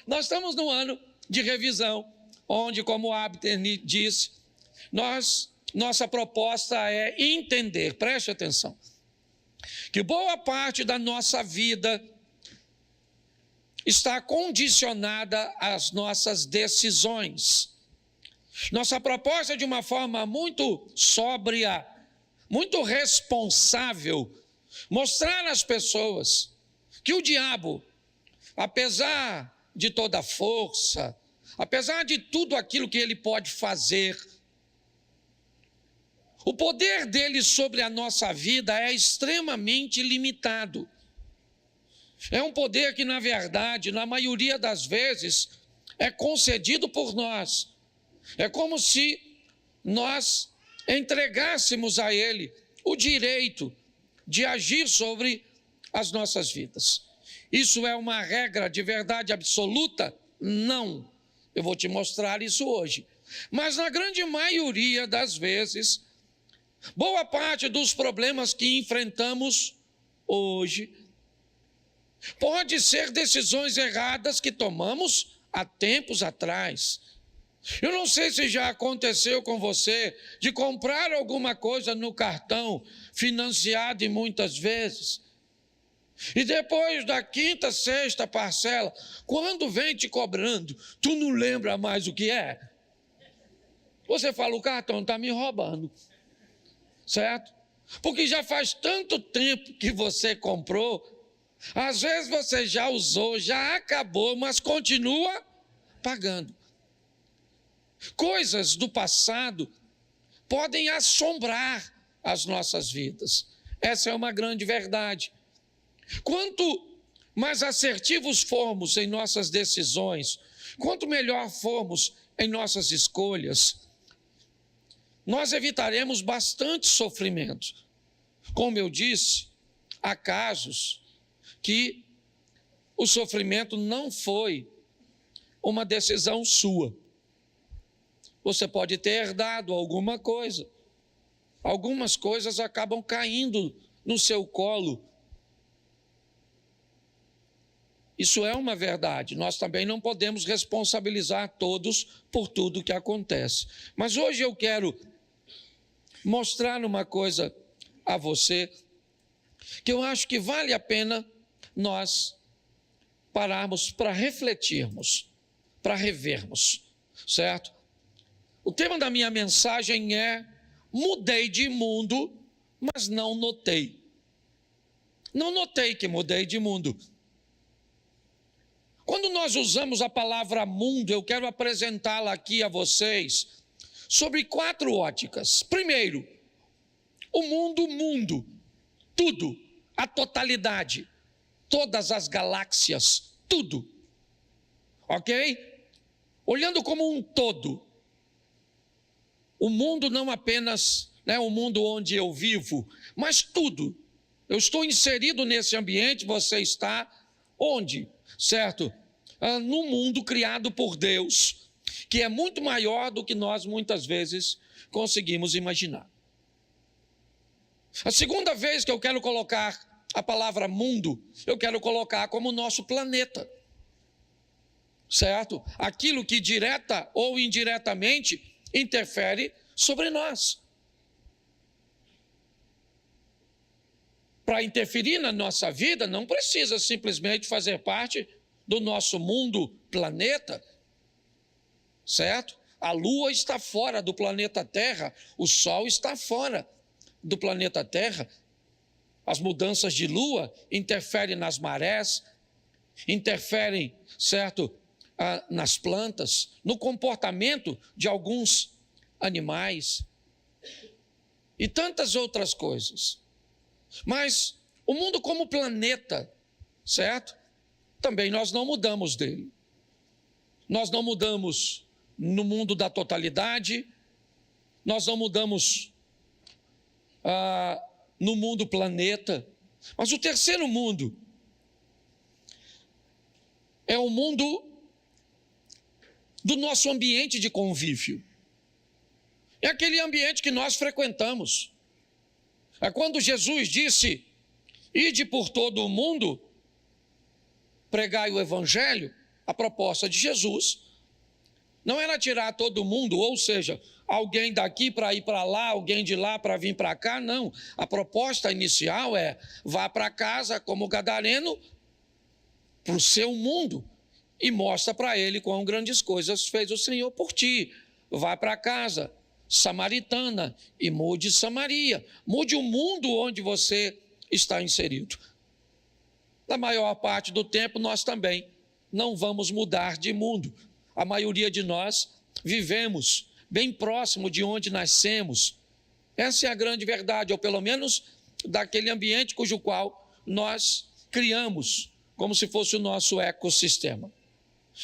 Nós estamos no ano de revisão, onde, como o Abner disse, nossa proposta é entender, preste atenção, que boa parte da nossa vida está condicionada às nossas decisões. Nossa proposta é, de uma forma muito sóbria, muito responsável, mostrar às pessoas que o diabo, apesar de toda a força, apesar de tudo aquilo que ele pode fazer, o poder dele sobre a nossa vida é extremamente limitado. É um poder que, na verdade, na maioria das vezes, é concedido por nós. É como se nós entregássemos a ele o direito de agir sobre as nossas vidas. Isso é uma regra de verdade absoluta? Não. Eu vou te mostrar isso hoje. Mas na grande maioria das vezes, boa parte dos problemas que enfrentamos hoje pode ser decisões erradas que tomamos há tempos atrás. Eu não sei se já aconteceu com você de comprar alguma coisa no cartão, financiado muitas vezes, e depois da quinta, sexta parcela, quando vem te cobrando, tu não lembra mais o que é. Você fala, o cartão está me roubando, certo? Porque já faz tanto tempo que você comprou, às vezes você já usou, já acabou, mas continua pagando. Coisas do passado podem assombrar as nossas vidas. Essa é uma grande verdade. Quanto mais assertivos formos em nossas decisões, quanto melhor formos em nossas escolhas, nós evitaremos bastante sofrimento. Como eu disse, há casos que o sofrimento não foi uma decisão sua. Você pode ter herdado alguma coisa. Algumas coisas acabam caindo no seu colo. Isso é uma verdade. Nós também não podemos responsabilizar todos por tudo que acontece. Mas hoje eu quero mostrar uma coisa a você que eu acho que vale a pena nós pararmos para refletirmos, para revermos, certo? O tema da minha mensagem é: mudei de mundo, mas não notei. Não notei que mudei de mundo. Quando nós usamos a palavra mundo, eu quero apresentá-la aqui a vocês sobre 4 óticas. Primeiro, o mundo, tudo, a totalidade, todas as galáxias, tudo, ok? Olhando como um todo, o mundo não apenas, o mundo onde eu vivo, mas tudo. Eu estou inserido nesse ambiente, você está onde? Certo? No mundo criado por Deus, que é muito maior do que nós muitas vezes conseguimos imaginar. A segunda vez que eu quero colocar a palavra mundo, eu quero colocar como o nosso planeta, certo? Aquilo que direta ou indiretamente interfere sobre nós. Para interferir na nossa vida, não precisa simplesmente fazer parte do nosso mundo, planeta, certo? A Lua está fora do planeta Terra, o Sol está fora do planeta Terra. As mudanças de Lua interferem nas marés, interferem, certo, nas plantas, no comportamento de alguns animais e tantas outras coisas. Mas o mundo como planeta, certo? Também nós não mudamos dele. Nós não mudamos no mundo da totalidade, nós não mudamos no mundo planeta, mas o terceiro mundo é o mundo do nosso ambiente de convívio. É aquele ambiente que nós frequentamos. É quando Jesus disse: ide por todo o mundo, pregai o evangelho, a proposta de Jesus não era tirar todo mundo, ou seja, alguém daqui para ir para lá, alguém de lá para vir para cá, não. A proposta inicial é: vá para casa como gadareno, para o seu mundo, e mostra para ele quão grandes coisas fez o Senhor por ti. Vá para casa samaritana e mude Samaria, mude o mundo onde você está inserido. Na maior parte do tempo, nós também não vamos mudar de mundo. A maioria de nós vivemos bem próximo de onde nascemos. Essa é a grande verdade, ou pelo menos daquele ambiente cujo qual nós criamos, como se fosse o nosso ecossistema.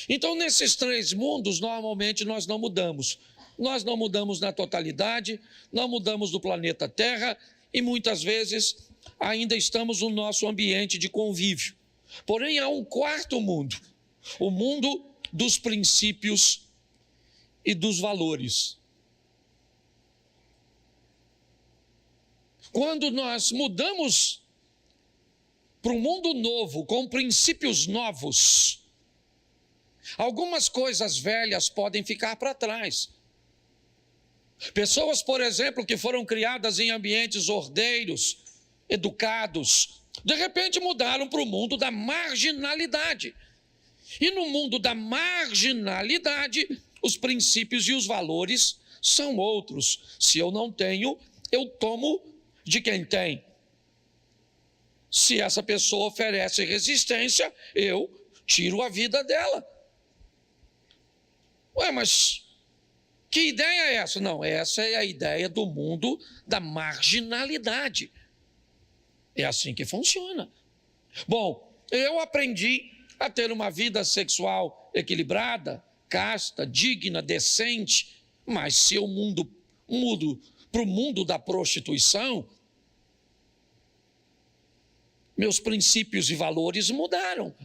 Então, nesses três mundos, normalmente nós não mudamos. Nós não mudamos na totalidade, não mudamos do planeta Terra e muitas vezes ainda estamos no nosso ambiente de convívio. Porém, há um quarto mundo, o mundo dos princípios e dos valores. Quando nós mudamos para um mundo novo, com princípios novos, algumas coisas velhas podem ficar para trás. Pessoas, por exemplo, que foram criadas em ambientes ordeiros, educados, de repente mudaram para o mundo da marginalidade. E no mundo da marginalidade, os princípios e os valores são outros. Se eu não tenho, eu tomo de quem tem. Se essa pessoa oferece resistência, eu tiro a vida dela. Ué, mas que ideia é essa? Não, essa é a ideia do mundo da marginalidade. É assim que funciona. Bom, eu aprendi a ter uma vida sexual equilibrada, casta, digna, decente, mas se eu mudo para o mundo da prostituição, meus princípios e valores mudaram.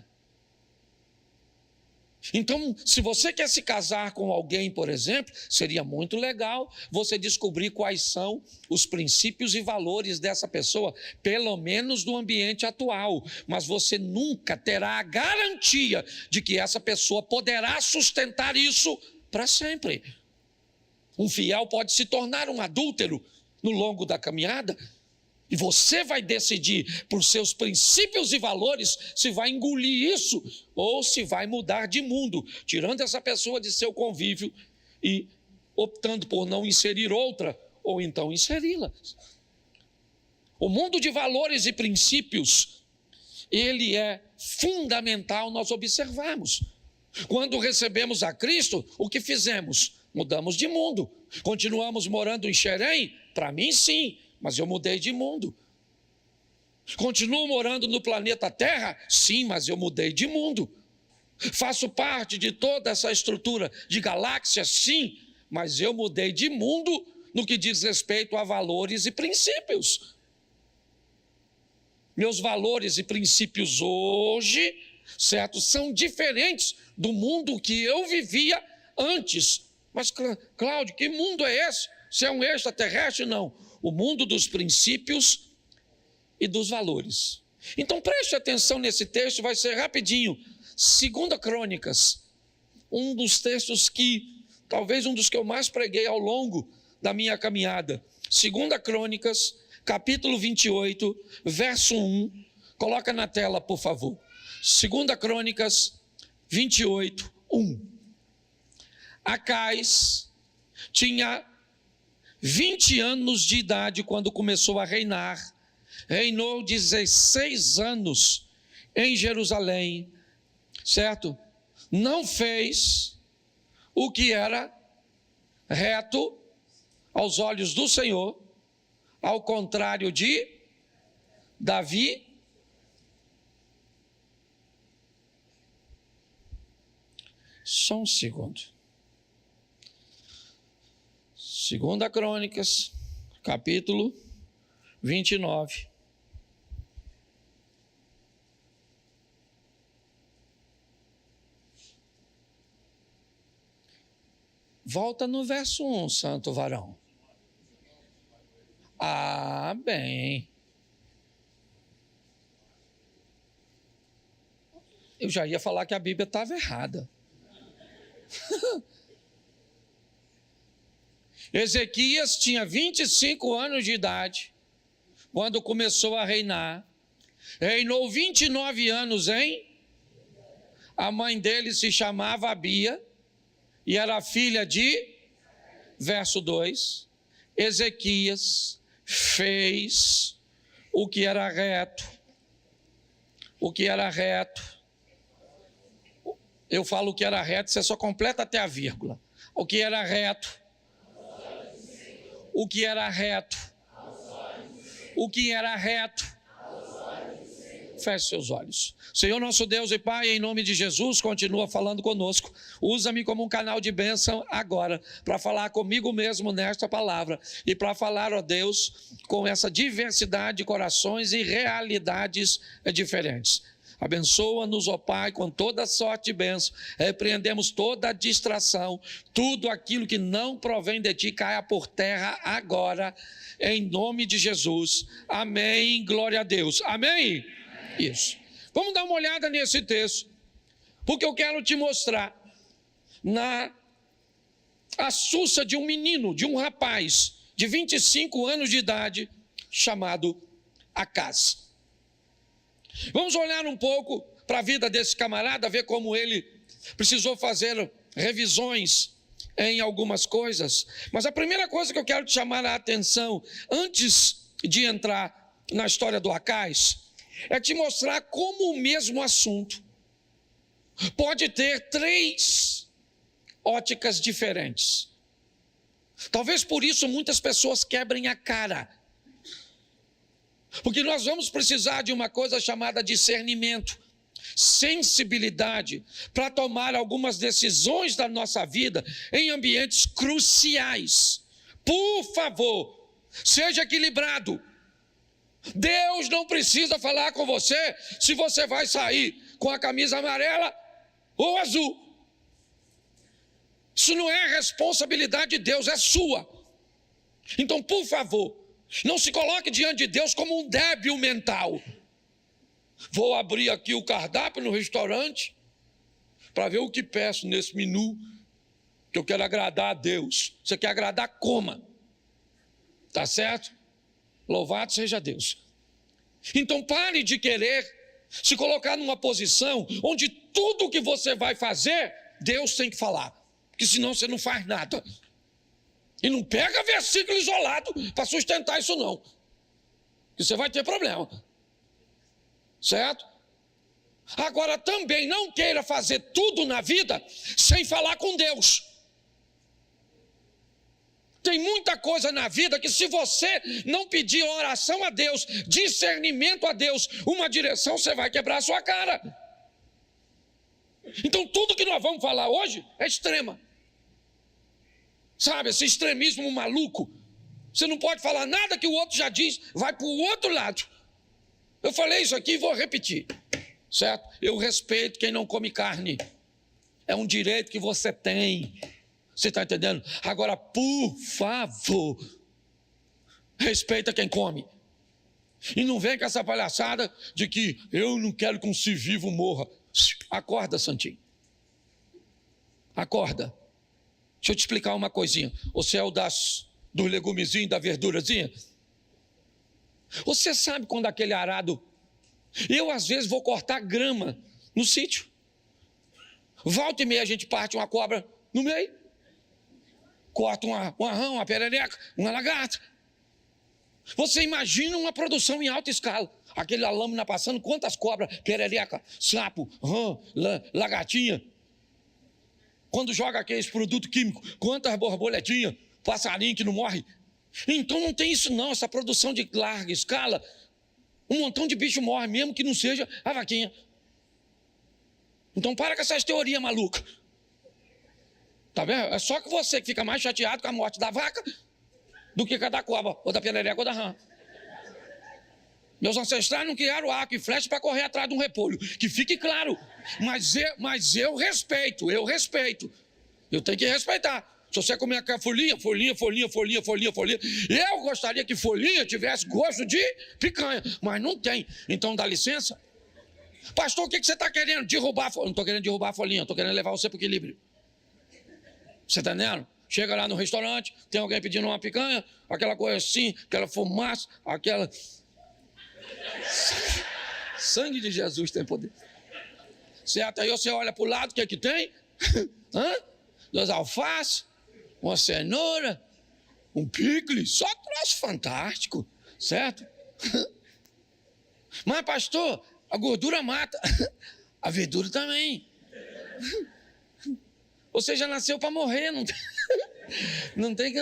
Então, se você quer se casar com alguém, por exemplo, seria muito legal você descobrir quais são os princípios e valores dessa pessoa, pelo menos no ambiente atual. Mas você nunca terá a garantia de que essa pessoa poderá sustentar isso para sempre. Um fiel pode se tornar um adúltero no longo da caminhada. E você vai decidir por seus princípios e valores se vai engolir isso ou se vai mudar de mundo, tirando essa pessoa de seu convívio e optando por não inserir outra ou então inseri-la. O mundo de valores e princípios, ele é fundamental nós observarmos. Quando recebemos a Cristo, o que fizemos? Mudamos de mundo. Continuamos morando em Xerém? Para mim, sim. Mas eu mudei de mundo. Continuo morando no planeta Terra? Sim, mas eu mudei de mundo. Faço parte de toda essa estrutura de galáxias? Sim, mas eu mudei de mundo no que diz respeito a valores e princípios. Meus valores e princípios hoje, certo, são diferentes do mundo que eu vivia antes. Mas, Cláudio, que mundo é esse? Se é um extraterrestre? Não. O mundo dos princípios e dos valores. Então preste atenção nesse texto, vai ser rapidinho. 2 Crônicas, um dos textos que, talvez um dos que eu mais preguei ao longo da minha caminhada. 2 Crônicas, capítulo 28, verso 1. Coloca na tela, por favor. 2 Crônicas 28, 1. Acais tinha 20 anos de idade quando começou a reinar. Reinou 16 anos em Jerusalém, certo? Não fez o que era reto aos olhos do Senhor, ao contrário de Davi. Só um segundo. 2 Crônicas, capítulo 29. Volta no verso 1, santo varão. Ah, bem. Eu já ia falar que a Bíblia estava errada. Ezequias tinha 25 anos de idade quando começou a reinar. Reinou 29 anos A mãe dele se chamava Abia e era filha de, verso 2, Ezequias fez o que era reto. O que era reto. Eu falo o que era reto, você só completa até a vírgula. O que era reto. O que era reto. O que era reto. Feche seus olhos. Senhor nosso Deus e Pai, em nome de Jesus, continua falando conosco. Usa-me como um canal de bênção agora, para falar comigo mesmo nesta palavra. E para falar, ó Deus, com essa diversidade de corações e realidades diferentes. Abençoa-nos, ó Pai, com toda sorte e bênção. Repreendemos toda a distração. Tudo aquilo que não provém de Ti caia por terra agora, em nome de Jesus. Amém. Glória a Deus. Amém. Isso. Vamos dar uma olhada nesse texto, porque eu quero te mostrar na astúcia de um menino, de um rapaz de 25 anos de idade, chamado Acaz. Vamos olhar um pouco para a vida desse camarada, ver como ele precisou fazer revisões em algumas coisas. Mas a primeira coisa que eu quero te chamar a atenção, antes de entrar na história do Acaz, é te mostrar como o mesmo assunto pode ter 3 óticas diferentes. Talvez por isso muitas pessoas quebrem a cara. Porque nós vamos precisar de uma coisa chamada discernimento, sensibilidade, para tomar algumas decisões da nossa vida em ambientes cruciais. Por favor, seja equilibrado. Deus não precisa falar com você se você vai sair com a camisa amarela ou azul. Isso não é responsabilidade de Deus, é sua. Então, por favor, não se coloque diante de Deus como um débil mental. Vou abrir aqui o cardápio no restaurante para ver o que peço nesse menu, que eu quero agradar a Deus. Você quer agradar, coma. Tá certo? Louvado seja Deus. Então pare de querer se colocar numa posição onde tudo que você vai fazer, Deus tem que falar. Porque senão você não faz nada. E não pega versículo isolado para sustentar isso não. Porque você vai ter problema. Certo? Agora também não queira fazer tudo na vida sem falar com Deus. Tem muita coisa na vida que se você não pedir oração a Deus, discernimento a Deus, uma direção, você vai quebrar a sua cara. Então tudo que nós vamos falar hoje é extrema. Sabe, esse extremismo maluco. Você não pode falar nada que o outro já diz, vai para o outro lado. Eu falei isso aqui e vou repetir. Certo? Eu respeito quem não come carne. É um direito que você tem. Você está entendendo? Agora, por favor, respeita quem come. E não vem com essa palhaçada de que eu não quero que um ser vivo morra. Acorda, Santinho. Acorda. Deixa eu te explicar uma coisinha. Você é o dos legumezinhos, da verdurazinha? Você sabe quando aquele arado... Eu, às vezes, vou cortar grama no sítio. Volta e meia a gente parte uma cobra no meio. Corta uma rã, uma perereca, uma lagarta. Você imagina uma produção em alta escala. Aquele lâmina passando, quantas cobras, perereca, sapo, rã, lagartinha. Quando joga aqueles produtos químicos, quantas borboletinhas, passarinho que não morre. Então não tem isso não, essa produção de larga escala. Um montão de bicho morre, mesmo que não seja a vaquinha. Então para com essas teorias malucas. Tá vendo? É só que você que fica mais chateado com a morte da vaca do que com a da cobra, ou da perereca, ou da rã. Meus ancestrais não criaram arco e flecha para correr atrás de um repolho. Que fique claro. Mas eu respeito. Eu tenho que respeitar. Se você comer aquela folhinha, eu gostaria que folhinha tivesse gosto de picanha, mas não tem. Então dá licença. Pastor, o que você está querendo? Derrubar a folhinha. Não estou querendo derrubar a folhinha, estou querendo levar você para o equilíbrio. Você está entendendo? Chega lá no restaurante, tem alguém pedindo uma picanha, aquela coisa assim, aquela fumaça, aquela... Sangue de Jesus tem poder. Certo? Aí você olha para o lado, o que é que tem? Duas alfaces, uma cenoura, um picles, só troço fantástico, certo? Mas, pastor, a gordura mata, a verdura também. Você já nasceu para morrer, não tem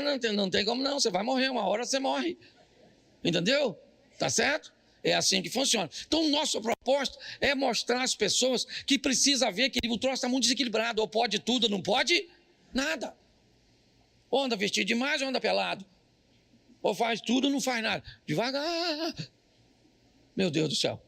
como não, você vai morrer, uma hora você morre. Entendeu? Tá certo? É assim que funciona. Então, nossa proposta é mostrar às pessoas que precisa ver que o troço está muito desequilibrado, ou pode tudo, ou não pode nada. Ou anda vestido demais, ou anda pelado. Ou faz tudo, ou não faz nada. Devagar. Meu Deus do céu.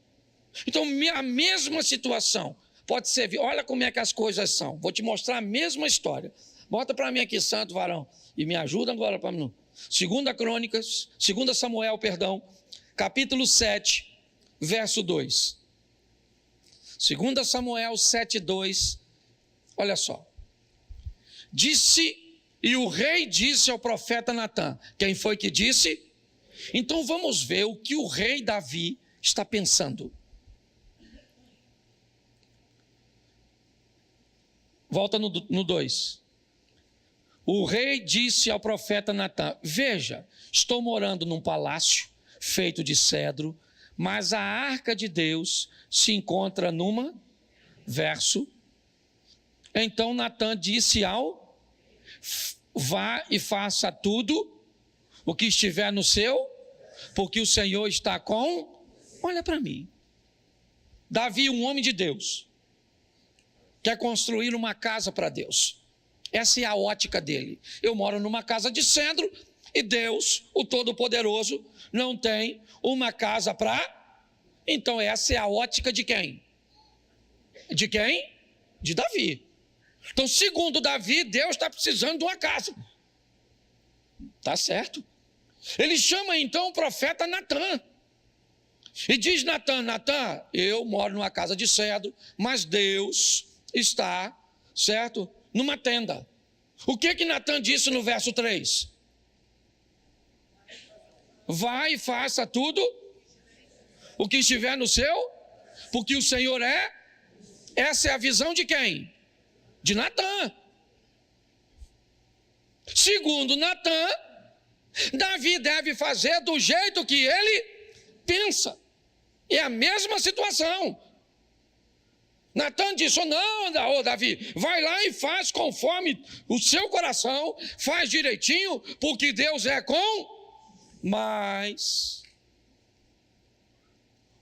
Então, a mesma situação pode ser, olha como é que as coisas são. Vou te mostrar a mesma história. Bota para mim aqui, santo varão, e me ajuda agora para mim. 2 Samuel, capítulo 7, verso 2. 2 Samuel 7, 2. Olha só. E o rei disse ao profeta Natã. Quem foi que disse? Então vamos ver o que o rei Davi está pensando. Volta no 2. O rei disse ao profeta Natã: veja, estou morando num palácio feito de cedro, mas a arca de Deus se encontra numa... Verso. Então Natã disse ao... vá e faça tudo o que estiver no seu, porque o Senhor está com... Olha para mim. Davi, um homem de Deus, quer construir uma casa para Deus. Essa é a ótica dele. Eu moro numa casa de cedro e Deus, o Todo-Poderoso, não tem uma casa para... Então essa é a ótica de quem? De quem? De Davi. Então, segundo Davi, Deus está precisando de uma casa. Tá certo. Ele chama então o profeta Natã. E diz Natã: eu moro numa casa de cedro, mas Deus está, certo, numa tenda. O que Natã disse no verso 3? Vai e faça tudo o que estiver no seu, porque o Senhor é... Essa é a visão de quem? De Natã. Segundo Natã, Davi deve fazer do jeito que ele pensa. É a mesma situação. Natã disse: não, Davi, vai lá e faz conforme o seu coração, faz direitinho, porque Deus é com... Mas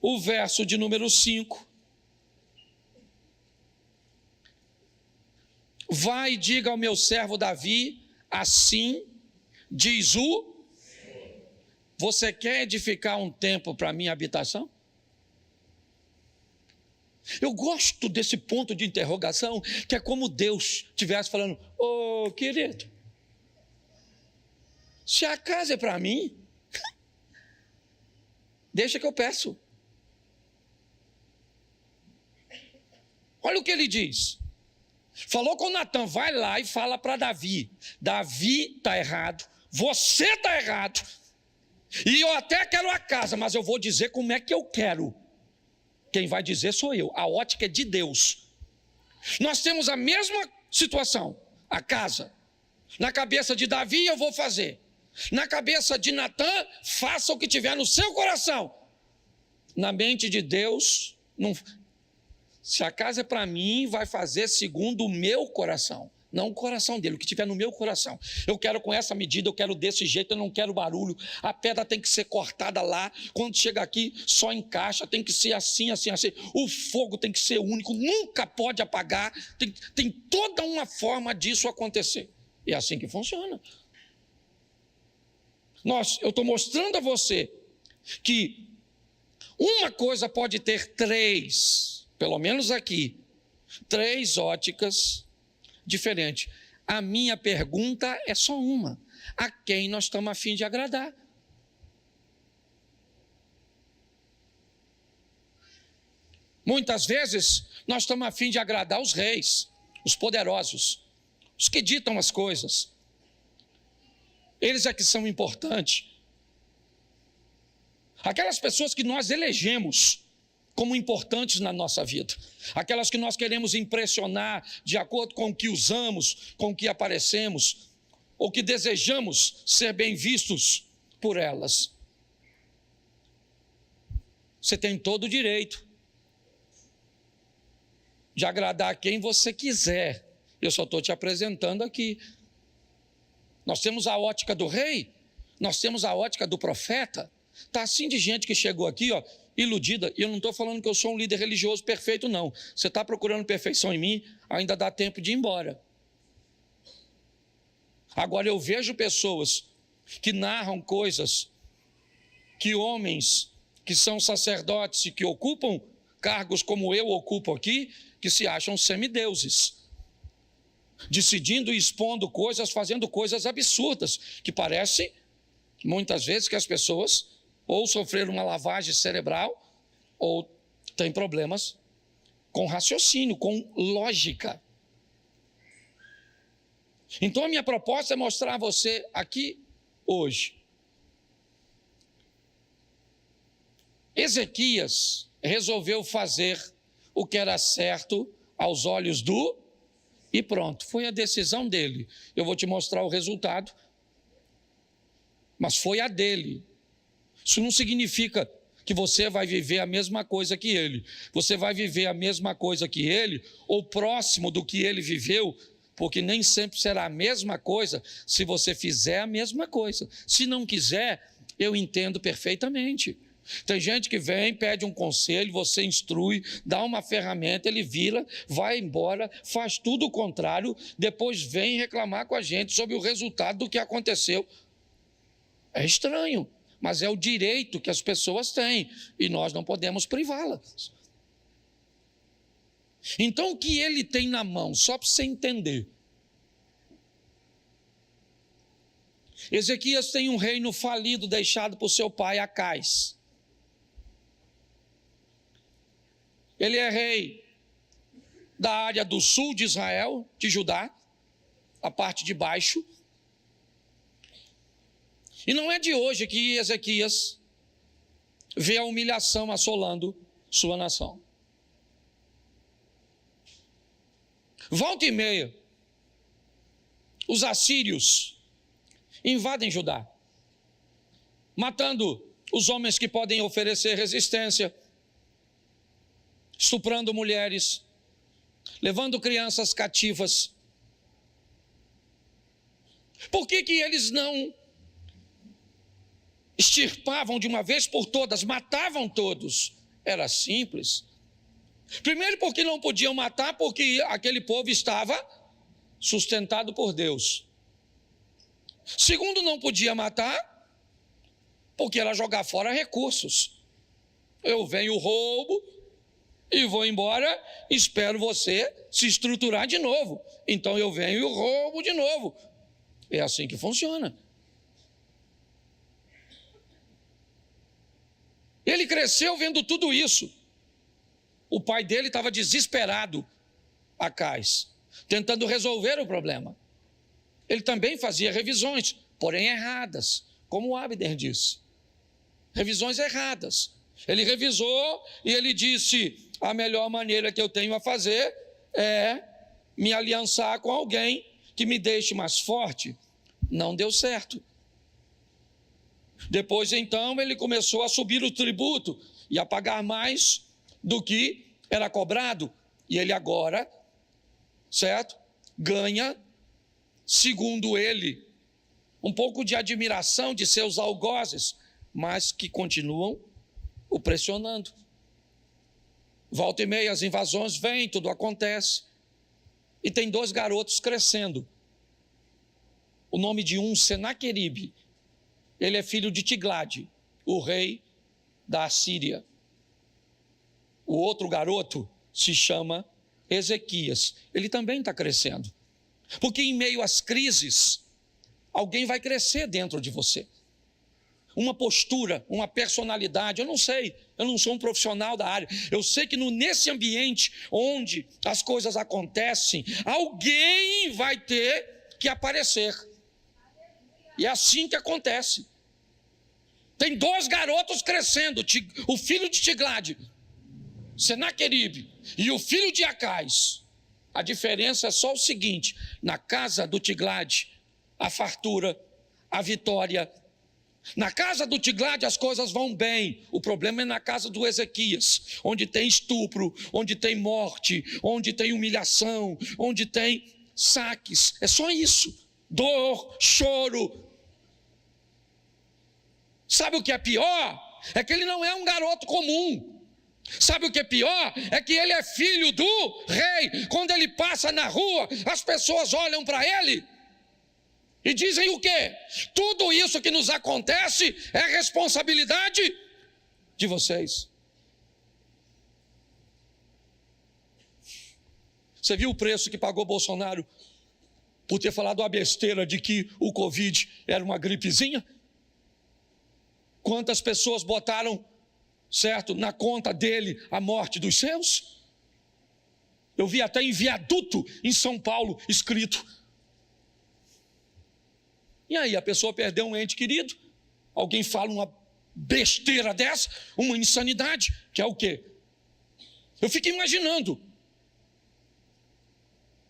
o verso de número 5. Vai e diga ao meu servo Davi, assim diz o... Você quer edificar um templo para a minha habitação? Eu gosto desse ponto de interrogação, que é como Deus estivesse falando: ô querido, se a casa é para mim, deixa que eu peço. Olha o que ele diz. Falou com Natã: vai lá e fala para Davi. Davi está errado, você está errado, e eu até quero a casa, mas eu vou dizer como é que eu quero. Quem vai dizer sou eu. A ótica é de Deus. Nós temos a mesma situação. A casa. Na cabeça de Davi eu vou fazer. Na cabeça de Natã, faça o que tiver no seu coração. Na mente de Deus, não... Se a casa é para mim, vai fazer segundo o meu coração, não o coração dele, o que tiver no meu coração. Eu quero com essa medida, eu quero desse jeito, eu não quero barulho. A pedra tem que ser cortada lá, quando chega aqui só encaixa, tem que ser assim, assim, assim. O fogo tem que ser único, nunca pode apagar, tem toda uma forma disso acontecer. E é assim que funciona. Eu estou mostrando a você que uma coisa pode ter três, pelo menos aqui, três óticas diferentes. A minha pergunta é só uma: a quem nós estamos a fim de agradar? Muitas vezes nós estamos a fim de agradar os reis, os poderosos, os que ditam as coisas. Eles é que são importantes. Aquelas pessoas que nós elegemos como importantes na nossa vida, aquelas que nós queremos impressionar de acordo com o que usamos, com o que aparecemos, ou que desejamos ser bem vistos por elas. Você tem todo o direito de agradar a quem você quiser. Eu só estou te apresentando aqui. Nós temos a ótica do rei, nós temos a ótica do profeta. Está assim de gente que chegou aqui, ó, iludida. E eu não estou falando que eu sou um líder religioso perfeito, não. Você está procurando perfeição em mim, ainda dá tempo de ir embora. Agora eu vejo pessoas que narram coisas que homens que são sacerdotes e que ocupam cargos como eu ocupo aqui, que se acham semideuses, decidindo e expondo coisas, fazendo coisas absurdas, que parece, muitas vezes, que as pessoas ou sofreram uma lavagem cerebral, ou têm problemas com raciocínio, com lógica. Então a minha proposta é mostrar a você aqui, hoje, Ezequias resolveu fazer o que era certo aos olhos do... E pronto, foi a decisão dele. Eu vou te mostrar o resultado, mas foi a dele. Isso não significa que você vai viver a mesma coisa que ele. Você vai viver a mesma coisa que ele, ou próximo do que ele viveu, porque nem sempre será a mesma coisa se você fizer a mesma coisa. Se não quiser, eu entendo perfeitamente. Tem gente que vem, pede um conselho, você instrui, dá uma ferramenta, ele vira, vai embora, faz tudo o contrário, depois vem reclamar com a gente sobre o resultado do que aconteceu. É estranho, mas é o direito que as pessoas têm e nós não podemos privá-las. Então o que ele tem na mão, só para você entender. Ezequias tem um reino falido deixado por seu pai Acais. Ele é rei da área do sul de Israel, de Judá, a parte de baixo. E não é de hoje que Ezequias vê a humilhação assolando sua nação. Volta e meia, os assírios invadem Judá, matando os homens que podem oferecer resistência, estuprando mulheres, levando crianças cativas. Por que eles não extirpavam de uma vez por todas, matavam todos? Era simples. Primeiro, porque não podiam matar, porque aquele povo estava sustentado por Deus. Segundo, não podia matar, porque era jogar fora recursos. Eu venho, roubo e vou embora, espero você se estruturar de novo. Então eu venho e roubo de novo. É assim que funciona. Ele cresceu vendo tudo isso. O pai dele estava desesperado, Acais, tentando resolver o problema. Ele também fazia revisões, porém erradas, como o Abner disse. Revisões erradas. Ele revisou e ele disse: a melhor maneira que eu tenho a fazer é me aliançar com alguém que me deixe mais forte. Não deu certo. Depois, então, ele começou a subir o tributo e a pagar mais do que era cobrado. E ele agora, certo, ganha, segundo ele, um pouco de admiração de seus algozes, mas que continuam o pressionando. Volta e meia, as invasões vêm, tudo acontece. E tem 2 garotos crescendo. O nome de um, Senaqueribe. Ele é filho de Tiglade, o rei da Assíria. O outro garoto se chama Ezequias. Ele também está crescendo. Porque em meio às crises, alguém vai crescer dentro de você. uma postura, uma personalidade, eu não sei, eu não sou um profissional da área. Eu sei que nesse ambiente onde as coisas acontecem, alguém vai ter que aparecer. E é assim que acontece. Tem 2 garotos crescendo, o filho de Tiglade, Senaqueribe, e o filho de Acais. A diferença é só o seguinte: na casa do Tiglade, a fartura, a vitória. Na casa do Tiglade as coisas vão bem. O problema é na casa do Ezequias, onde tem estupro, onde tem morte, onde tem humilhação, onde tem saques. É só isso. Dor, choro. Sabe o que é pior? É que ele não é um garoto comum. Sabe o que é pior? É que ele é filho do rei. Quando ele passa na rua, as pessoas olham para ele e dizem o quê? Tudo isso que nos acontece é responsabilidade de vocês. Você viu o preço que pagou Bolsonaro por ter falado a besteira de que o Covid era uma gripezinha? Quantas pessoas botaram, certo, na conta dele a morte dos seus? Eu vi até em viaduto em São Paulo escrito. E aí a pessoa perdeu um ente querido, alguém fala uma besteira dessa, uma insanidade, que é o quê? Eu fico imaginando.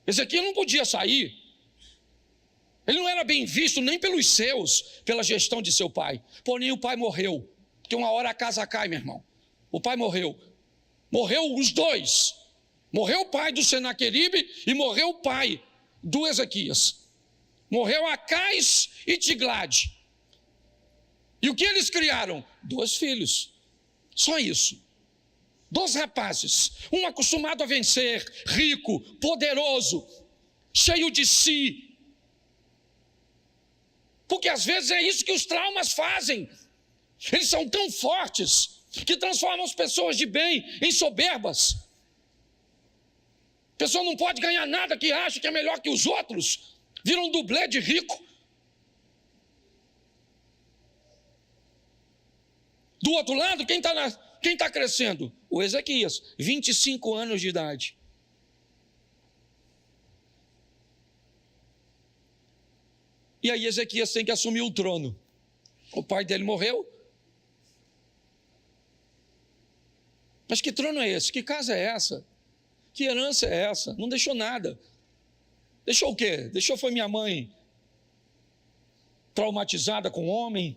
Esse aqui não podia sair. Ele não era bem visto nem pelos seus, pela gestão de seu pai. Porém o pai morreu, porque uma hora a casa cai, meu irmão. O pai morreu. Morreu os 2. Morreu o pai do Senaqueribe e morreu o pai do Ezequias. Morreu Acais e Tiglade. E o que eles criaram? 2 filhos. Só isso. 2 rapazes. Um acostumado a vencer, rico, poderoso, cheio de si. Porque às vezes é isso que os traumas fazem. Eles são tão fortes que transformam as pessoas de bem em soberbas. A pessoa não pode ganhar nada que acha que é melhor que os outros. Vira um dublê de rico. Do outro lado, quem está crescendo? O Ezequias, 25 anos de idade. E aí Ezequias tem que assumir o trono. O pai dele morreu. Mas que trono é esse? Que casa é essa? Que herança é essa? Não deixou nada. Deixou o quê? Deixou foi minha mãe traumatizada com o homem.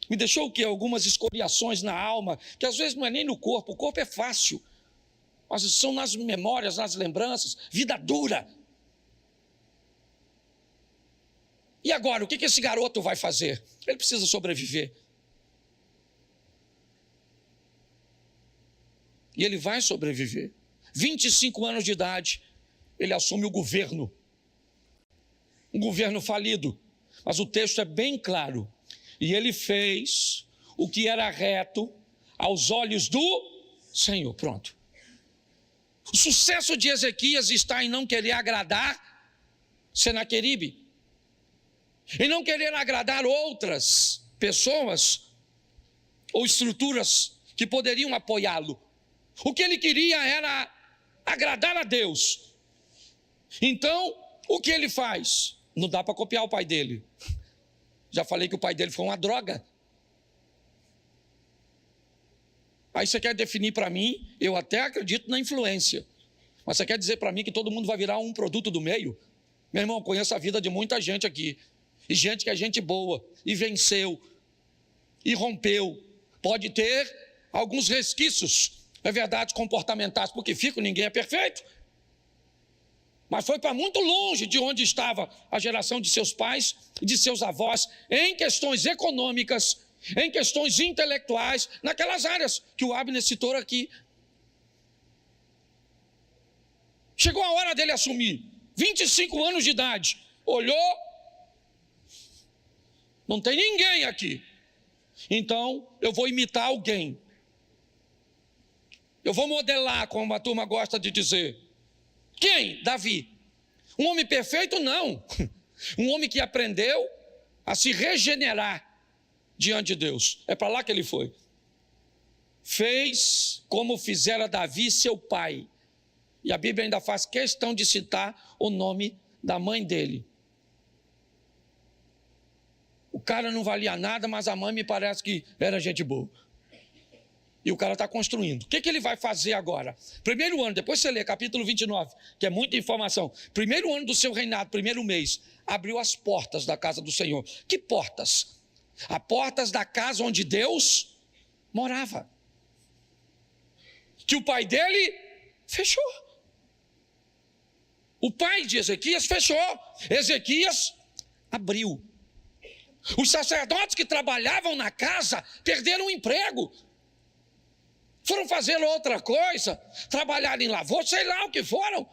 Me deixou o quê? Algumas escoriações na alma, que às vezes não é nem no corpo. O corpo é fácil. Mas são nas memórias, nas lembranças. Vida dura. E agora, o que esse garoto vai fazer? Ele precisa sobreviver. E ele vai sobreviver. 25 anos de idade, ele assume o governo. Um governo falido. Mas o texto é bem claro. E ele fez o que era reto aos olhos do Senhor. Pronto. O sucesso de Ezequias está em não querer agradar Senaqueribe. Em não querer agradar outras pessoas ou estruturas que poderiam apoiá-lo. O que ele queria era agradar a Deus. Então, o que ele faz? Não dá para copiar o pai dele. Já falei que o pai dele foi uma droga. Aí você quer definir para mim, eu até acredito na influência, mas você quer dizer para mim que todo mundo vai virar um produto do meio? Meu irmão, eu conheço a vida de muita gente aqui. E gente que é gente boa, e venceu, e rompeu. Pode ter alguns resquícios, é verdade, comportamentais, porque ninguém é perfeito. Mas foi para muito longe de onde estava a geração de seus pais e de seus avós, em questões econômicas, em questões intelectuais, naquelas áreas que o Abner citou aqui. Chegou a hora dele assumir, 25 anos de idade, olhou, não tem ninguém aqui, então eu vou imitar alguém, eu vou modelar, como a turma gosta de dizer. Quem? Davi. Um homem perfeito? Não. Um homem que aprendeu a se regenerar, diante de Deus. É para lá que ele foi. Fez como fizera Davi, seu pai. E a Bíblia ainda faz questão de citar o nome da mãe dele. O cara não valia nada, mas a mãe me parece que era gente boa. E o cara está construindo. O que ele vai fazer agora? Primeiro ano, depois você lê capítulo 29, que é muita informação. Primeiro ano do seu reinado, primeiro mês, abriu as portas da casa do Senhor. Que portas? As portas da casa onde Deus morava. Que o pai dele fechou. O pai de Ezequias fechou. Ezequias abriu. Os sacerdotes que trabalhavam na casa perderam o emprego. Foram fazer outra coisa, trabalhar em lavoura, sei lá o que foram.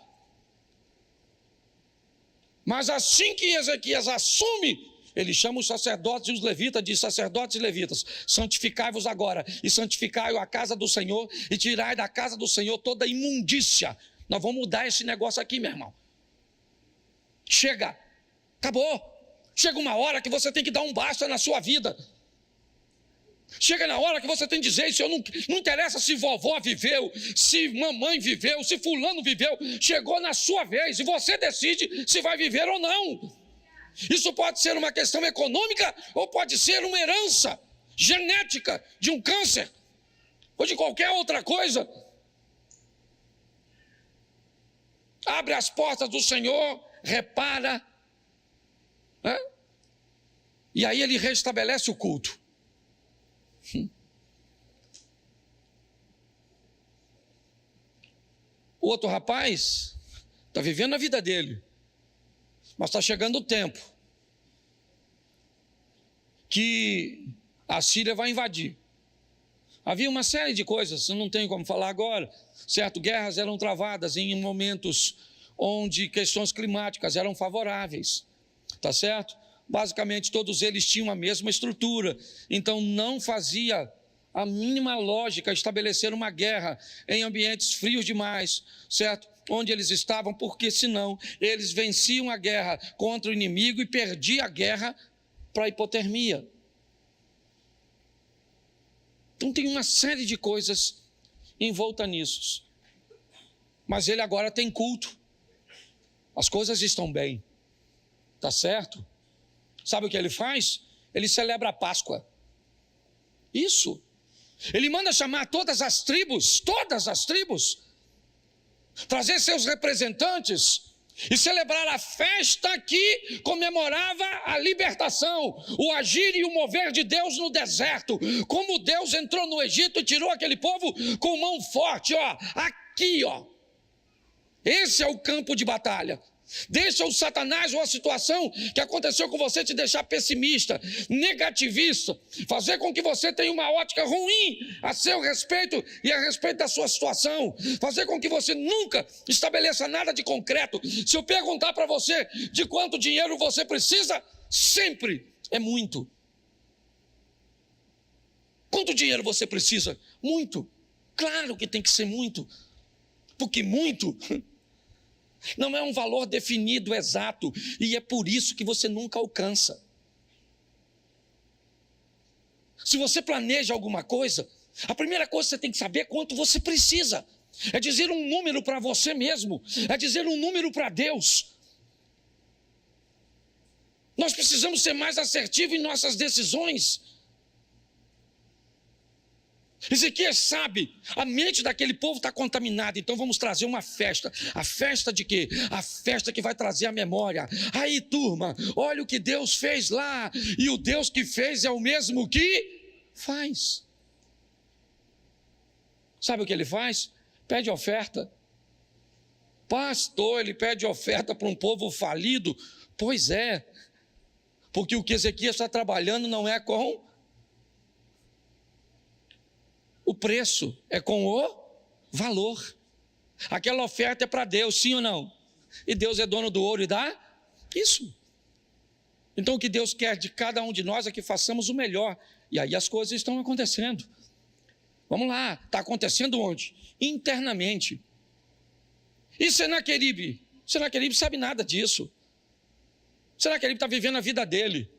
Mas assim que Ezequias assume, ele chama os sacerdotes e os levitas, diz: sacerdotes e levitas, santificai-vos agora, e santificai a casa do Senhor, e tirai da casa do Senhor toda imundícia. Nós vamos mudar esse negócio aqui, meu irmão. Chega, acabou. Chega uma hora que você tem que dar um basta na sua vida. Chega na hora que você tem que dizer isso. Não interessa se vovó viveu, se mamãe viveu, se fulano viveu. Chegou na sua vez e você decide se vai viver ou não. Isso pode ser uma questão econômica ou pode ser uma herança genética de um câncer ou de qualquer outra coisa. Abre as portas do Senhor, repara, né? E aí ele restabelece o culto. O outro rapaz está vivendo a vida dele, mas está chegando o tempo que a Síria vai invadir. Havia uma série de coisas, eu não tenho como falar agora, certo? Guerras eram travadas em momentos onde questões climáticas eram favoráveis, tá certo? Basicamente todos eles tinham a mesma estrutura, então não fazia a mínima lógica estabelecer uma guerra em ambientes frios demais, certo? Onde eles estavam, porque senão eles venciam a guerra contra o inimigo e perdiam a guerra para a hipotermia. Então tem uma série de coisas envolta nisso. Mas ele agora tem culto. As coisas estão bem. Tá certo? Sabe o que ele faz? Ele celebra a Páscoa. Isso. Ele manda chamar todas as tribos, trazer seus representantes e celebrar a festa que comemorava a libertação, o agir e o mover de Deus no deserto, como Deus entrou no Egito e tirou aquele povo com mão forte, ó, aqui, ó. Esse é o campo de batalha. Deixa o Satanás ou a situação que aconteceu com você te deixar pessimista, negativista, fazer com que você tenha uma ótica ruim a seu respeito e a respeito da sua situação, fazer com que você nunca estabeleça nada de concreto. Se eu perguntar para você de quanto dinheiro você precisa, sempre é muito. Quanto dinheiro você precisa? Muito. Claro que tem que ser muito, porque muito não é um valor definido exato, e é por isso que você nunca alcança. Se você planeja alguma coisa, a primeira coisa que você tem que saber é quanto você precisa. É dizer um número para você mesmo, é dizer um número para Deus. Nós precisamos ser mais assertivos em nossas decisões. Ezequias sabe, a mente daquele povo está contaminada, então vamos trazer uma festa. A festa de quê? A festa que vai trazer a memória. Aí, turma, olha o que Deus fez lá, e o Deus que fez é o mesmo que faz. Sabe o que ele faz? Pede oferta. Pastor, ele pede oferta para um povo falido? Pois é, porque o que Ezequias está trabalhando não é com o preço, é com o valor. Aquela oferta é para Deus, sim ou não? E Deus é dono do ouro e dá isso. Então o que Deus quer de cada um de nós é que façamos o melhor. E aí as coisas estão acontecendo. Vamos lá, está acontecendo onde? Internamente. E Senaqueribe? Senaqueribe sabe nada disso. Senaqueribe está vivendo a vida dele.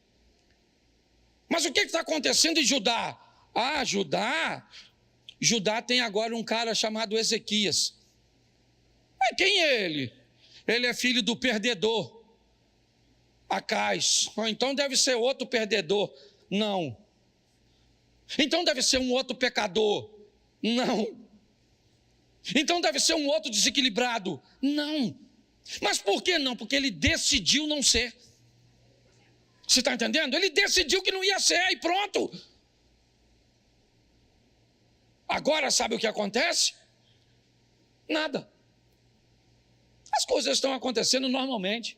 Mas o que está acontecendo em Judá? Ah, Judá tem agora um cara chamado Ezequias. Quem é ele? Ele é filho do perdedor, Acais. Então deve ser outro perdedor. Não. Então deve ser um outro pecador. Não. Então deve ser um outro desequilibrado. Não. Mas por que não? Porque ele decidiu não ser. Você está entendendo? Ele decidiu que não ia ser e pronto. Agora sabe o que acontece? Nada. As coisas estão acontecendo normalmente.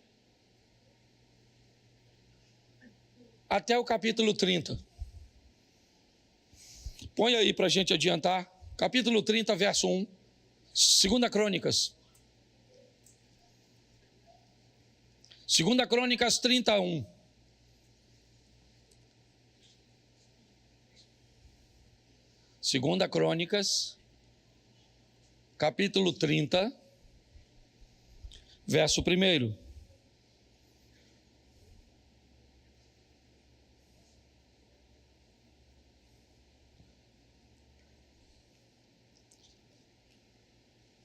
Até o capítulo 30. Põe aí para a gente adiantar. Capítulo 30, verso 1. 2 Crônicas. 2 Crônicas 31. Segunda Crônicas, capítulo 30, verso 1.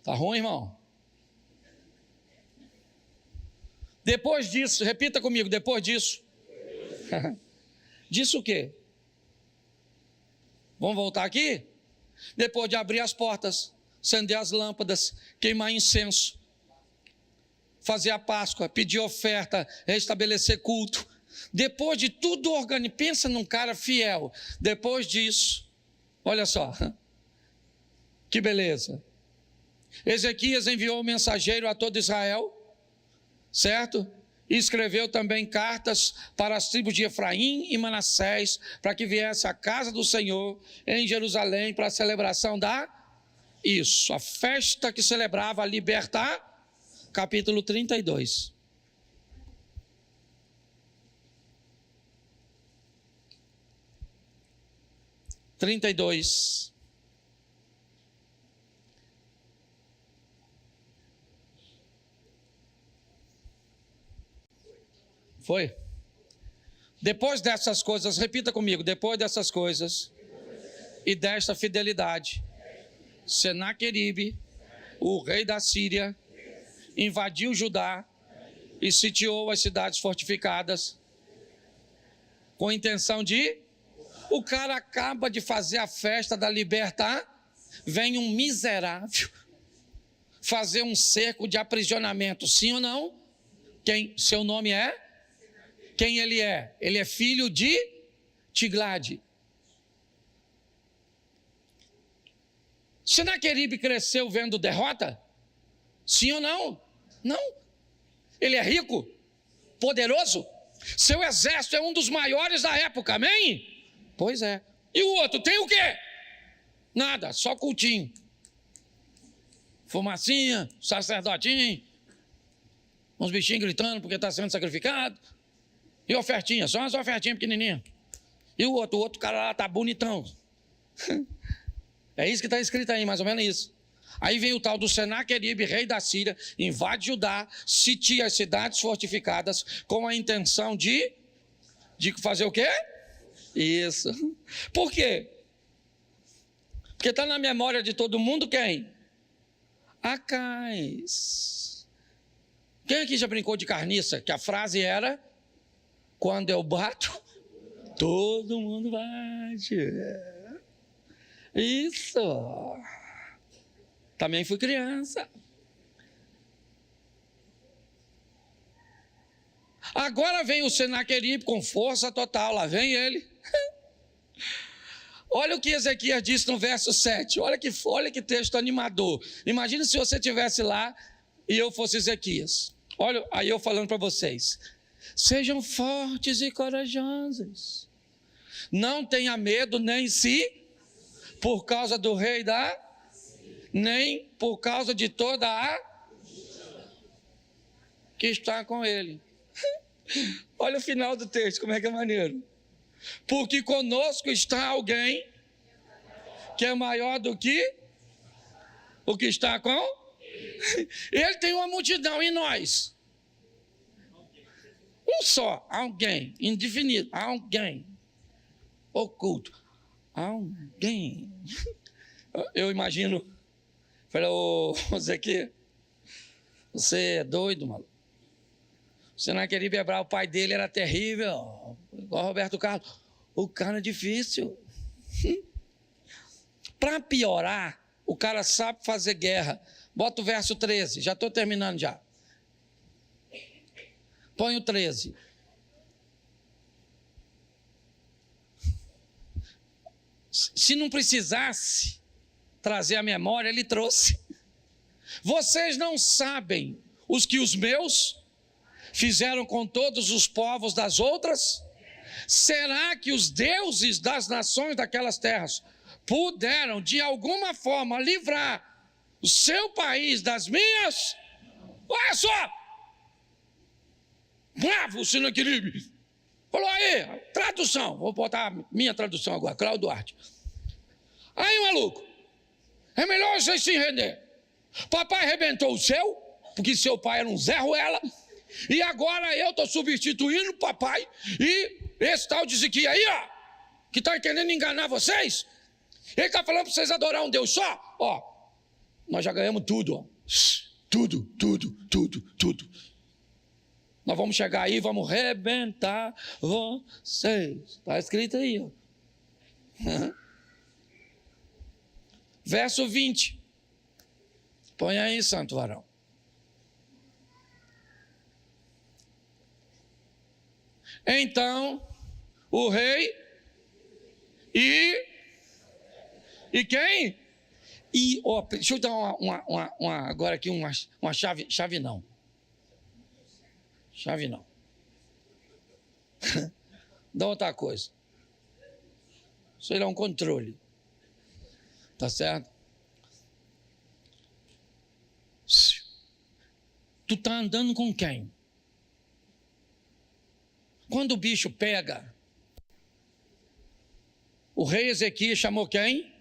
Tá ruim, irmão? Depois disso, repita comigo, depois disso. Disso o quê? Vamos voltar aqui? Depois de abrir as portas, acender as lâmpadas, queimar incenso, fazer a Páscoa, pedir oferta, restabelecer culto. Depois de tudo organizado, pensa num cara fiel. Depois disso, olha só, que beleza. Ezequias enviou um mensageiro a todo Israel, certo? E escreveu também cartas para as tribos de Efraim e Manassés, para que viesse à casa do Senhor em Jerusalém para a celebração a festa que celebrava a libertar, capítulo 32. Foi? Depois dessas coisas, repita comigo, depois dessas coisas e desta fidelidade, Senaqueribe, o rei da Síria, invadiu Judá e sitiou as cidades fortificadas com a intenção de... O cara acaba de fazer a festa da libertar, vem um miserável fazer um cerco de aprisionamento, sim ou não? Seu nome é? Quem ele é? Ele é filho de Tiglade. Senaqueribe cresceu vendo derrota? Sim ou não? Não. Ele é rico, poderoso. Seu exército é um dos maiores da época, amém? Pois é. E o outro tem o quê? Nada, só cultinho. Fumacinha, sacerdotinho, uns bichinhos gritando porque está sendo sacrificado. E ofertinha, só umas ofertinhas pequenininhas. E o outro cara lá está bonitão. É isso que está escrito aí, mais ou menos isso. Aí vem o tal do Senaqueribe, rei da Síria, invade Judá, sitia as cidades fortificadas com a intenção de fazer o quê? Isso. Por quê? Porque está na memória de todo mundo quem? Acais. Quem aqui já brincou de carniça? Que a frase era... Quando eu bato, todo mundo bate. Isso. Também fui criança. Agora vem o Senaqueribe com força total. Lá vem ele. Olha o que Ezequias disse no verso 7. Olha que texto animador. Imagina se você estivesse lá e eu fosse Ezequias. Olha, aí eu falando para vocês. Sejam fortes e corajosos. Não tenha medo nem por causa do rei nem por causa de toda a que está com ele. Olha o final do texto, como é que é maneiro. Porque conosco está alguém que é maior do que o que está com ele. Tem uma multidão e nós. Um só, alguém, indefinido, alguém. oculto. Alguém. Eu imagino, falei, ô Zequias, você é doido, maluco. Você não queria quebrar, o pai dele era terrível, igual Roberto Carlos. O cara é difícil. Para piorar, o cara sabe fazer guerra. Bota o verso 13, já estou terminando já. Põe o 13. Se não precisasse trazer a memória, ele trouxe. Vocês não sabem os que os meus fizeram com todos os povos das outras? Será que os deuses das nações daquelas terras puderam, de alguma forma, livrar o seu país das minhas? Olha só! Bravo, Sinaqueribe! Falou aí, tradução. Vou botar minha tradução agora, Cláudio Duarte. Aí, maluco, é melhor vocês se render. Papai arrebentou o seu, porque seu pai era um Zé Ruela, e agora eu estou substituindo o papai, e esse tal de Ezequias aí, ó, que está querendo enganar vocês, ele está falando para vocês adorar um Deus só, ó, nós já ganhamos tudo, ó. Tudo. Nós vamos chegar aí, vamos arrebentar vocês. Está escrito aí, ó. Verso 20. Põe aí, santo varão. Então, o rei e quem? E, ó, deixa eu dar agora aqui uma chave não. Chave não. Dá outra coisa. Isso aí é um controle. Tá certo? Tu tá andando com quem? Quando o bicho pega, o rei Ezequias chamou quem?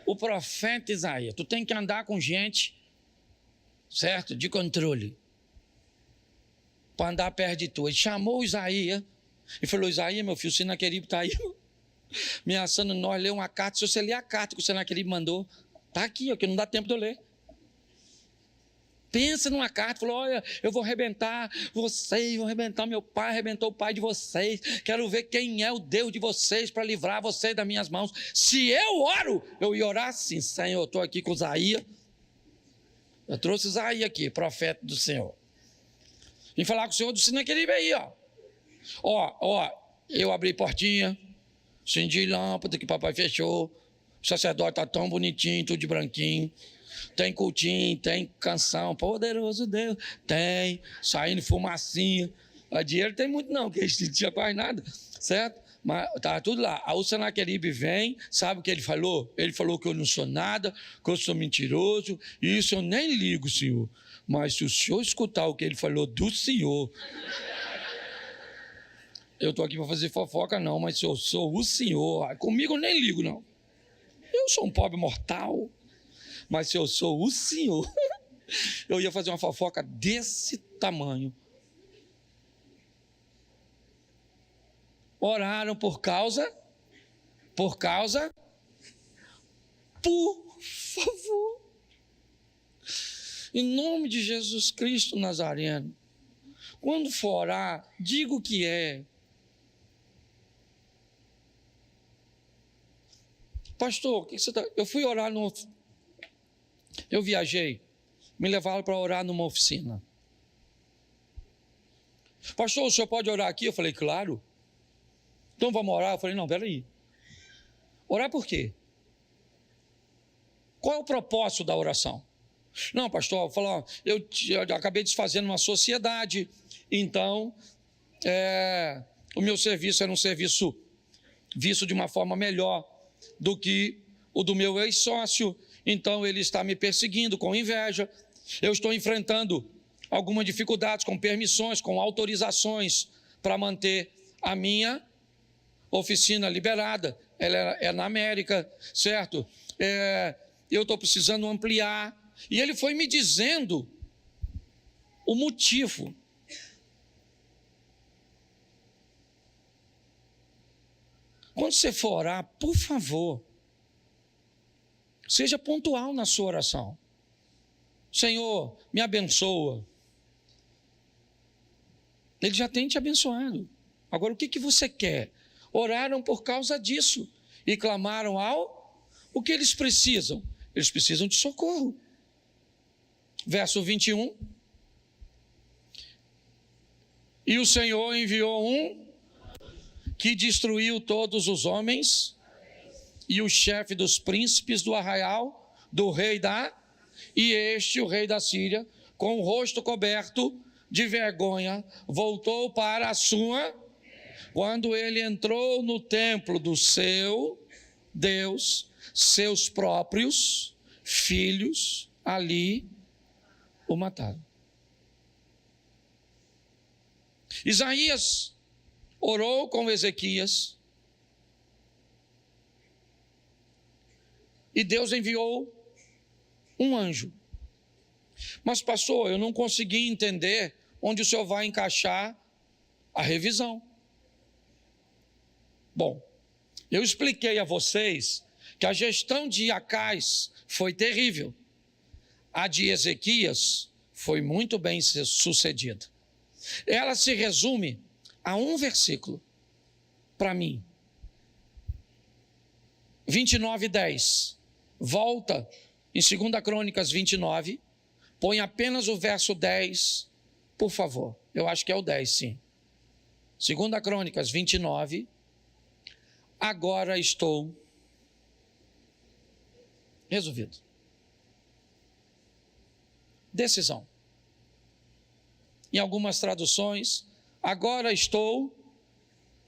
O profeta Isaías. Tu tem que andar com gente, certo? De controle. Para andar perto de tu. Ele chamou Isaías e falou: Isaías, meu filho, o Sinaqueribe está aí ameaçando nós ler uma carta. Se você ler a carta que o Sinaqueribe mandou, está aqui, ó, que não dá tempo de eu ler. Pensa numa carta, falou: olha, eu vou arrebentar vocês, vou arrebentar meu pai, arrebentou o pai de vocês, quero ver quem é o Deus de vocês para livrar vocês das minhas mãos. Se eu oro, eu ia orar assim: Senhor, eu estou aqui com Isaías, eu trouxe Isaías aqui, profeta do Senhor. Vim falar com o Senhor do Sinaqueribe aí, ó. Ó, eu abri portinha, acendi lâmpada que o papai fechou, o sacerdote está tão bonitinho, tudo de branquinho. Tem cultinho, tem canção, poderoso Deus, tem, saindo fumacinha. A dinheiro tem muito não, porque eles não tinham quase nada, certo? Mas tá tudo lá. Aí o Sinaqueribe vem, sabe o que ele falou? Ele falou que eu não sou nada, que eu sou mentiroso, e isso eu nem ligo, senhor. Mas se o senhor escutar o que ele falou do senhor, eu estou aqui para fazer fofoca não, mas se eu sou o senhor, comigo eu nem ligo não. Eu sou um pobre mortal. Mas se eu sou o senhor, eu ia fazer uma fofoca desse tamanho. Oraram por favor. Em nome de Jesus Cristo Nazareno, quando for orar, diga o que é. Pastor, o que você está... Eu fui orar no... Eu viajei, me levaram para orar numa oficina. Pastor, o senhor pode orar aqui? Eu falei, claro. Então vamos orar? Eu falei, não, peraí. Orar por quê? Qual é o propósito da oração? Não, pastor, eu acabei desfazendo uma sociedade, então o meu serviço era um serviço visto de uma forma melhor do que o do meu ex-sócio. Então ele está me perseguindo com inveja, eu estou enfrentando algumas dificuldades com permissões, com autorizações para manter a minha oficina liberada, ela é na América, certo? Eu estou precisando ampliar, e ele foi me dizendo o motivo. Quando você for orar, por favor, seja pontual na sua oração. Senhor, me abençoa. Ele já tem te abençoado. Agora, o que você quer? Oraram por causa disso e clamaram o que eles precisam? Eles precisam de socorro. Verso 21. E o Senhor enviou um que destruiu todos os homens e o chefe dos príncipes do arraial do rei e este, o rei da Síria, com o rosto coberto de vergonha, voltou para a sua. Quando ele entrou no templo do seu Deus, seus próprios filhos ali o mataram. Isaías orou com Ezequias e Deus enviou um anjo. Mas, pastor, eu não consegui entender onde o senhor vai encaixar a revisão. Bom, eu expliquei a vocês que a gestão de Acais foi terrível. A de Ezequias foi muito bem sucedida. Ela se resume a um versículo, para mim. 29:10. Volta em 2 Crônicas 29, põe apenas o verso 10, por favor. Eu acho que é o 10, sim. 2 Crônicas 29. Agora estou resolvido. Decisão. Em algumas traduções, agora estou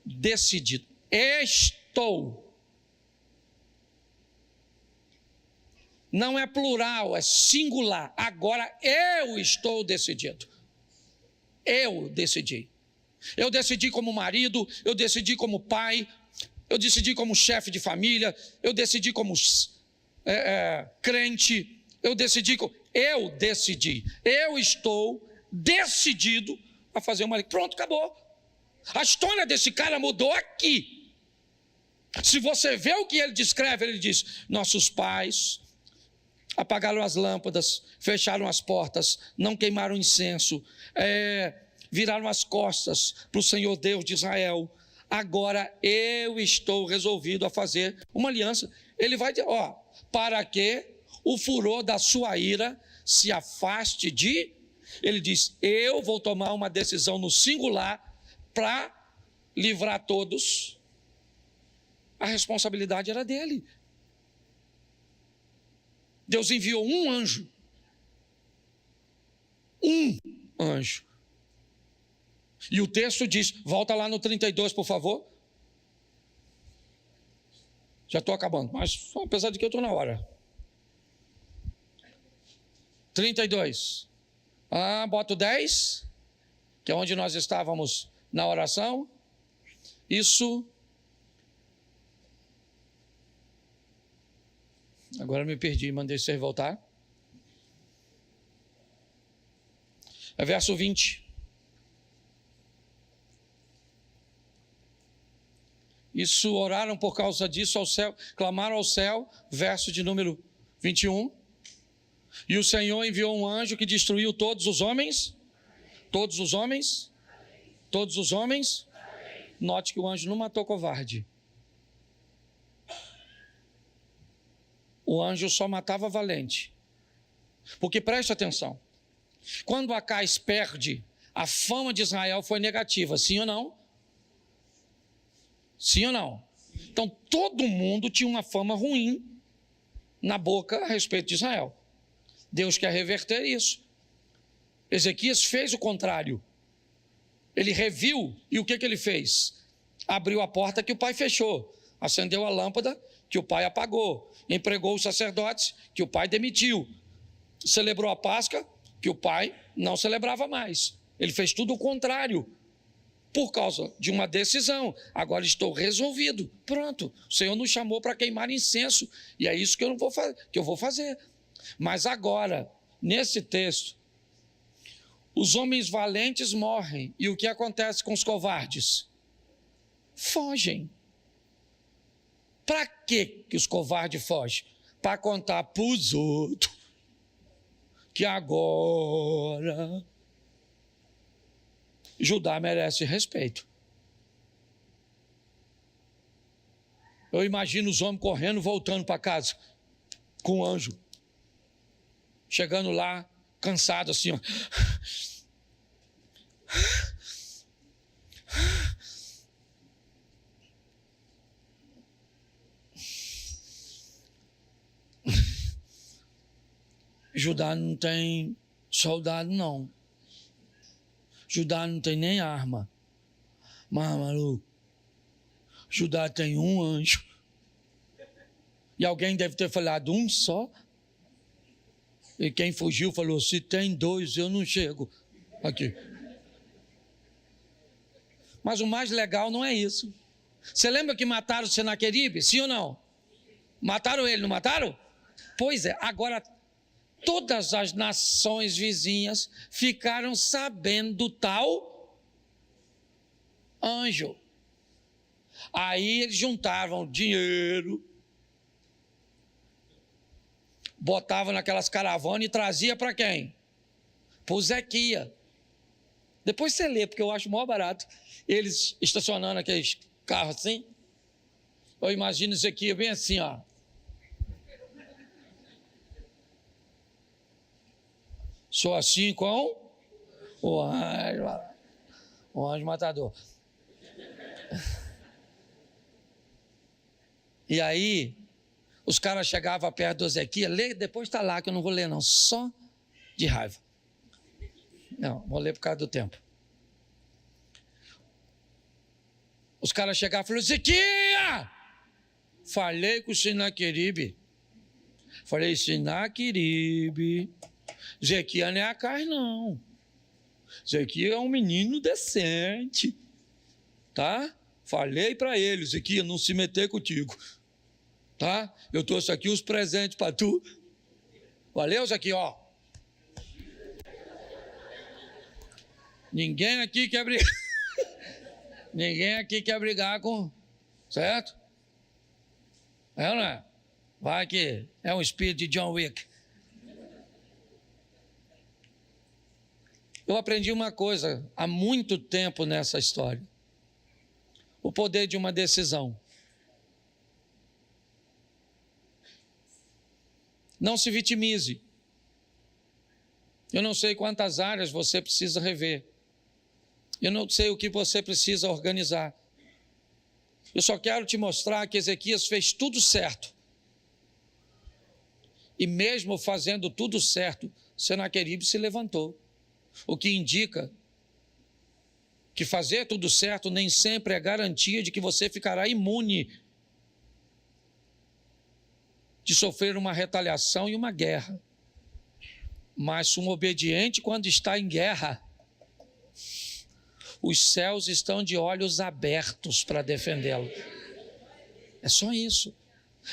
decidido. Estou. Não é plural, é singular. Agora eu estou decidido. Eu decidi. Eu decidi como marido, eu decidi como pai, eu decidi como chefe de família, eu decidi como crente, eu decidi. Eu estou decidido a fazer uma lei. Pronto, acabou. A história desse cara mudou aqui. Se você vê o que ele descreve, ele diz: nossos pais apagaram as lâmpadas, fecharam as portas, não queimaram incenso, viraram as costas para o Senhor Deus de Israel. Agora eu estou resolvido a fazer uma aliança. Ele vai dizer, para que o furor da sua ira se afaste de... Ele diz, eu vou tomar uma decisão no singular para livrar todos. A responsabilidade era dele. Deus enviou um anjo. Um anjo. E o texto diz, volta lá no 32, por favor. Já estou acabando, mas apesar de que eu estou na hora. 32. Bota o 10, que é onde nós estávamos na oração. Isso. Agora me perdi, mandei você voltar. É verso 20. Isso, oraram por causa disso ao céu, clamaram ao céu, verso de número 21. E o Senhor enviou um anjo que destruiu todos os homens. Todos os homens. Todos os homens. Note que o anjo não matou covarde. O anjo só matava valente. Porque preste atenção. Quando Acais perde, a fama de Israel foi negativa, sim ou não? Sim ou não? Então todo mundo tinha uma fama ruim na boca a respeito de Israel. Deus quer reverter isso. Ezequias fez o contrário. Ele reviu, e o que ele fez? Abriu a porta que o pai fechou, acendeu a lâmpada que o pai apagou, empregou os sacerdotes que o pai demitiu, celebrou a Páscoa que o pai não celebrava mais. Ele fez tudo o contrário, por causa de uma decisão. Agora estou resolvido, pronto, o Senhor nos chamou para queimar incenso, e é isso que eu vou fazer. Mas agora, nesse texto, os homens valentes morrem, e o que acontece com os covardes? Fogem. Para que os covardes fogem? Para contar para os outros que agora Judá merece respeito. Eu imagino os homens correndo, voltando para casa, com o anjo. Chegando lá, cansado assim, ó. Judá não tem soldado, não. Judá não tem nem arma. Mas, maluco, Judá tem um anjo. E alguém deve ter falado, um só? E quem fugiu falou, se tem dois, eu não chego aqui. Mas o mais legal não é isso. Você lembra que mataram o Senaqueribe? Sim ou não? Mataram ele, não mataram? Pois é, agora todas as nações vizinhas ficaram sabendo do tal anjo. Aí eles juntavam dinheiro, botavam naquelas caravanas e trazia para quem? Para o Zequia. Depois você lê, porque eu acho mó barato. Eles estacionando aqueles carros assim. Eu imagino Zequia bem assim, ó. Sou assim com o anjo matador. E aí, os caras chegavam perto do Ezequiel, lê, depois está lá, que eu não vou ler não, só de raiva. Não, vou ler por causa do tempo. Os caras chegavam e falaram, Ezequiel! Falei com o Senaqueribe. Falei, Senaqueribe, Ezequiel não é a carne, não. Ezequiel é um menino decente, tá? Falei para ele, Ezequiel, não se meter contigo, tá? Eu trouxe aqui os presentes para tu. Valeu, Ezequiel, ó. Ninguém aqui quer brigar. Ninguém aqui quer brigar com... Certo? É ou não é? Vai que é um espírito de John Wick. Eu aprendi uma coisa há muito tempo nessa história. O poder de uma decisão. Não se vitimize. Eu não sei quantas áreas você precisa rever. Eu não sei o que você precisa organizar. Eu só quero te mostrar que Ezequias fez tudo certo. E mesmo fazendo tudo certo, Senaqueribe se levantou. O que indica que fazer tudo certo nem sempre é garantia de que você ficará imune de sofrer uma retaliação e uma guerra. Mas um obediente, quando está em guerra, os céus estão de olhos abertos para defendê-lo. É só isso.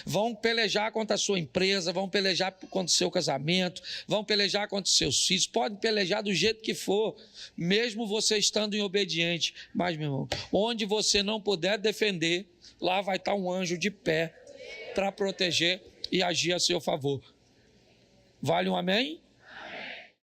Vão pelejar contra a sua empresa, vão pelejar contra o seu casamento, vão pelejar contra os seus filhos, podem pelejar do jeito que for, mesmo você estando em obediente. Mas, meu irmão, onde você não puder defender, lá vai estar um anjo de pé para proteger e agir a seu favor. Vale um amém?